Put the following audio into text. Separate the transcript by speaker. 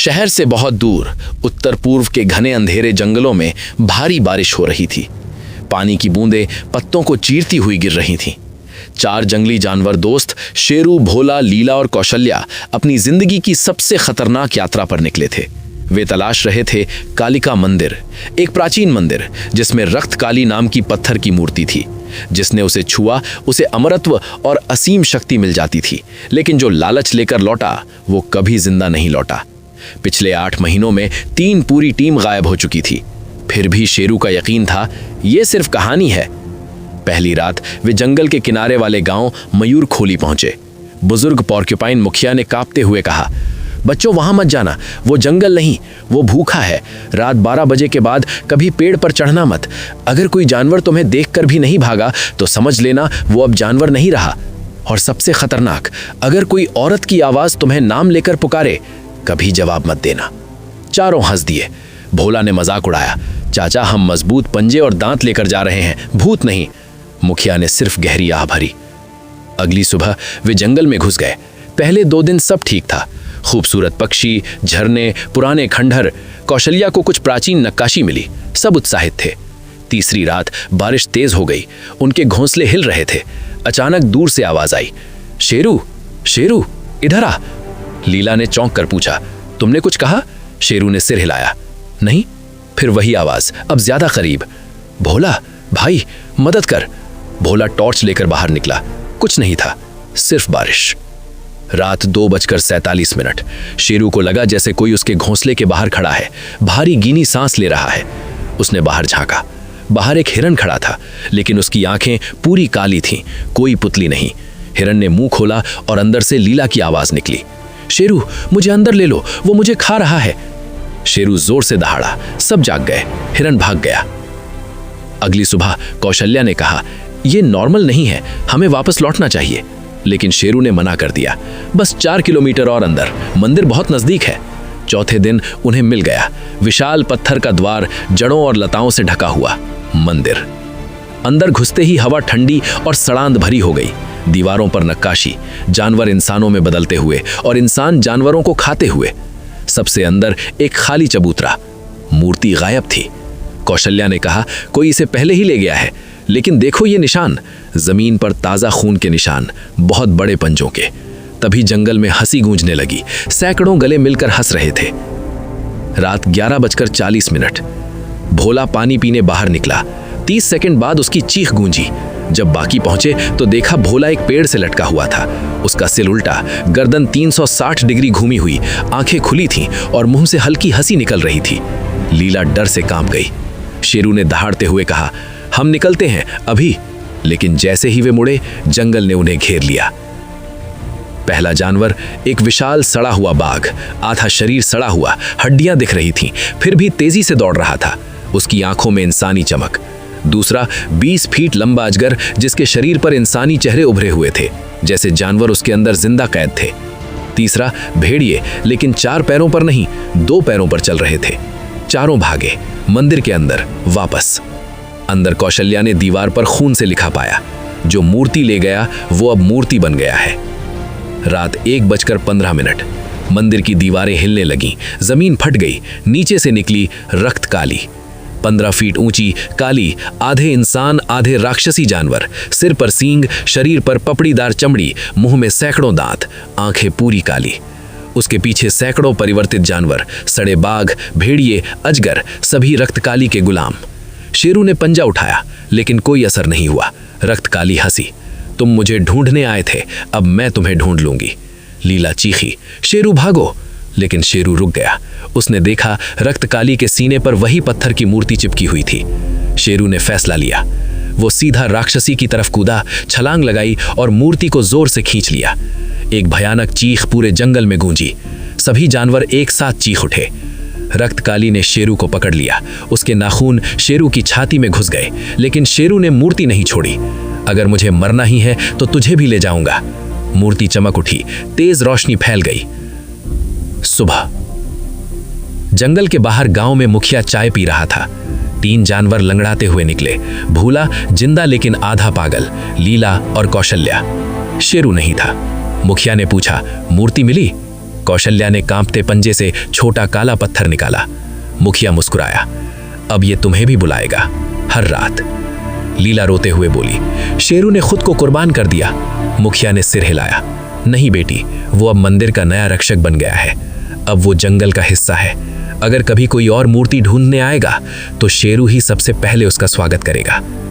Speaker 1: शहर से बहुत दूर उत्तर पूर्व के घने अंधेरे जंगलों में भारी बारिश हो रही थी। पानी की बूंदें पत्तों को चीरती हुई गिर रही थीं। 4 जंगली जानवर दोस्त शेरू, भोला, लीला और कौशल्या अपनी जिंदगी की सबसे खतरनाक यात्रा पर निकले थे। वे तलाश रहे थे कालिका मंदिर, एक प्राचीन मंदिर जिसमें रक्त काली नाम की पत्थर की मूर्ति थी। जिसने उसे छुआ उसे अमरत्व और असीम शक्ति मिल जाती थी, लेकिन जो लालच लेकर लौटा वो कभी जिंदा नहीं लौटा। पिछले 8 महीनों में 3 पूरी टीम गायब हो चुकी थी। फिर भी शेरू का यकीन था ये सिर्फ कहानी है। पहली रात वे जंगल के किनारे वाले गांव मयूर खोली पहुंचे। बुजुर्ग पॉर्क्यूपाइन मुखिया ने कांपते हुए कहा, बच्चों वहां मत जाना, वो जंगल नहीं, वो भूखा है। रात 12 बजे के बाद कभी पेड़ पर चढ़ना मत। अगर कोई जानवर तुम्हें देखकर भी नहीं भागा तो समझ लेना वो अब जानवर नहीं रहा। और सबसे खतरनाक, अगर कोई औरत की आवाज तुम्हें नाम लेकर पुकारे कभी जवाब मत देना। चारों हंस दिए। भोला ने मजाक उड़ाया, चाचा हम मजबूत पंजे और दांत लेकर जा रहे हैं, भूत नहीं। मुखिया ने सिर्फ गहरी आह भरी। अगली सुबह वे जंगल में घुस गए। पहले 2 दिन सब ठीक था। खूबसूरत पक्षी, झरने, पुराने खंडहर। कौशल्या को कुछ प्राचीन नक्काशी मिली, सब उत्साहित थे। तीसरी रात बारिश तेज हो गई, उनके घोंसले हिल रहे थे। अचानक दूर से आवाज आई, शेरू, शेरू इधर आ। लीला ने चौंक कर पूछा, तुमने कुछ कहा? शेरू ने सिर हिलाया, नहीं। फिर वही आवाज, अब ज्यादा करीब, भोला भाई मदद कर। भोला टॉर्च लेकर बाहर निकला। कुछ नहीं था, सिर्फ बारिश। रात 2:47। शेरू को लगा जैसे कोई उसके घोंसले के बाहर खड़ा है, भारी गीनी सांस ले रहा है। उसने बाहर झांका। बाहर एक हिरन खड़ा था, लेकिन उसकी आंखें पूरी काली थीं, कोई पुतली नहीं। हिरन ने मुंह खोला और अंदर से लीला की आवाज निकली, शेरू मुझे अंदर ले लो, वो मुझे खा रहा है। शेरू जोर से दहाड़ा, सब जाग गए। हिरन भाग गया। अगली सुबह कौशल्या ने कहा, यह नॉर्मल नहीं है, हमें वापस लौटना चाहिए। लेकिन शेरू ने मना कर दिया, बस 4 किलोमीटर और अंदर, मंदिर बहुत नजदीक है। चौथे दिन उन्हें मिल गया, विशाल पत्थर का द्वार, जड़ों और लताओं से ढका हुआ मंदिर। अंदर घुसते ही हवा ठंडी और सड़ांध भरी हो गई। दीवारों पर नक्काशी, जानवर इंसानों में बदलते हुए और इंसान जानवरों को खाते हुए। सबसे अंदर एक खाली चबूतरा, मूर्ति गायब थी। कौशल्या ने कहा, कोई इसे पहले ही ले गया है, लेकिन देखो ये निशान, जमीन पर ताजा खून के निशान, बहुत बड़े पंजों के। तभी जंगल में हंसी गूंजने लगी, सैकड़ों गले मिलकर हंस रहे थे। रात 11:40। भोला पानी पीने बाहर निकला। 30 सेकंड बाद उसकी चीख गूंजी। जब बाकी पहुंचे तो देखा भोला एक पेड़ से लटका हुआ था। उसका सिर उल्टा, गर्दन 360 डिग्री घूमी हुई, आंखें खुली थीं और मुंह से हल्की हंसी निकल रही थी। लीला डर से कांप गई। शेरू ने दहाड़ते हुए कहा, हम निकलते हैं अभी। लेकिन जैसे ही वे मुड़े, जंगल ने उन्हें घेर लिया। पहला जानवर एक विशाल सड़ा हुआ बाघ, आधा शरीर सड़ा हुआ, हड्डियां दिख रही थीं, फिर भी तेजी से दौड़ रहा था, उसकी आंखों में इंसानी चमक। दूसरा 20 फीट लंबा अजगर, जिसके शरीर पर इंसानी चेहरे उभरे हुए थे, जैसे जानवर उसके अंदर जिंदा कैद थे। तीसरा भेड़िए, लेकिन 4 पैरों पर नहीं, 2 पैरों पर चल रहे थे। चारों भागे मंदिर के अंदर वापस। अंदर कौशल्या ने दीवार पर खून से लिखा पाया, जो मूर्ति ले गया वो अब मूर्ति बन गया है। रात 1:15। मंदिर की दीवारें हिलने लगीं, जमीन फट गई, नीचे से निकली रक्त काली, 15 फीट ऊंची, काली, आधे इंसान आधे राक्षसी जानवर, सिर पर सींग, शरीर पर पपड़ीदार चमड़ी, मुंह में सैकड़ों दांत, आंखें पूरी काली। उसके पीछे सैकड़ों परिवर्तित जानवर, सड़े बाघ, भेड़िए, अजगर, सभी रक्त काली के गुलाम। शेरू ने पंजा उठाया, लेकिन कोई असर नहीं हुआ। रक्त काली हंसी, तुम मुझे ढूंढने आए थे, अब मैं तुम्हें ढूंढ लूंगी। लीला चीखी, शेरू भागो, लेकिन शेरू रुक गया। उसने देखा रक्त काली के सीने पर वही पत्थर की मूर्ति चिपकी हुई थी। शेरू ने फैसला लिया। वो सीधा राक्षसी की तरफ कूदा, छलांग लगाई और मूर्ति को जोर से खींच लिया। एक भयानक चीख पूरे जंगल में गूंजी। सभी जानवर एक साथ चीख उठे। रक्त काली ने शेरू को पकड़ लिया। उसके नाखून शेरू की छाती में घुस गए, लेकिन शेरू ने मूर्ति नहीं छोड़ी। अगर मुझे मरना ही है तो तुझे भी ले जाऊंगा। मूर्ति चमक उठी, तेज रोशनी फैल गई। सुबह जंगल के बाहर गांव में मुखिया चाय पी रहा था। 3 जानवर लंगड़ाते हुए निकले, भूला जिंदा लेकिन आधा पागल, लीला और कौशल्या। शेरू नहीं था। मुखिया ने पूछा, मूर्ति मिली?
Speaker 2: कौशल्या ने कांपते पंजे से छोटा काला पत्थर निकाला। मुखिया मुस्कुराया। अब ये तुम्हें भी बुलाएगा, हर रात। लीला रोते हुए बोली, शेरू ने खुद को कुर्बान कर दिया। मुखिया ने सिर हिलाया। नहीं बेटी, वो अब मंदिर का नया रक्षक बन गया है। अब वो जंगल का हिस्सा है। अगर कभी कोई और मूर्ति ढूंढने आएगा तो शेरू ही सबसे पहले उसका स्वागत करेगा।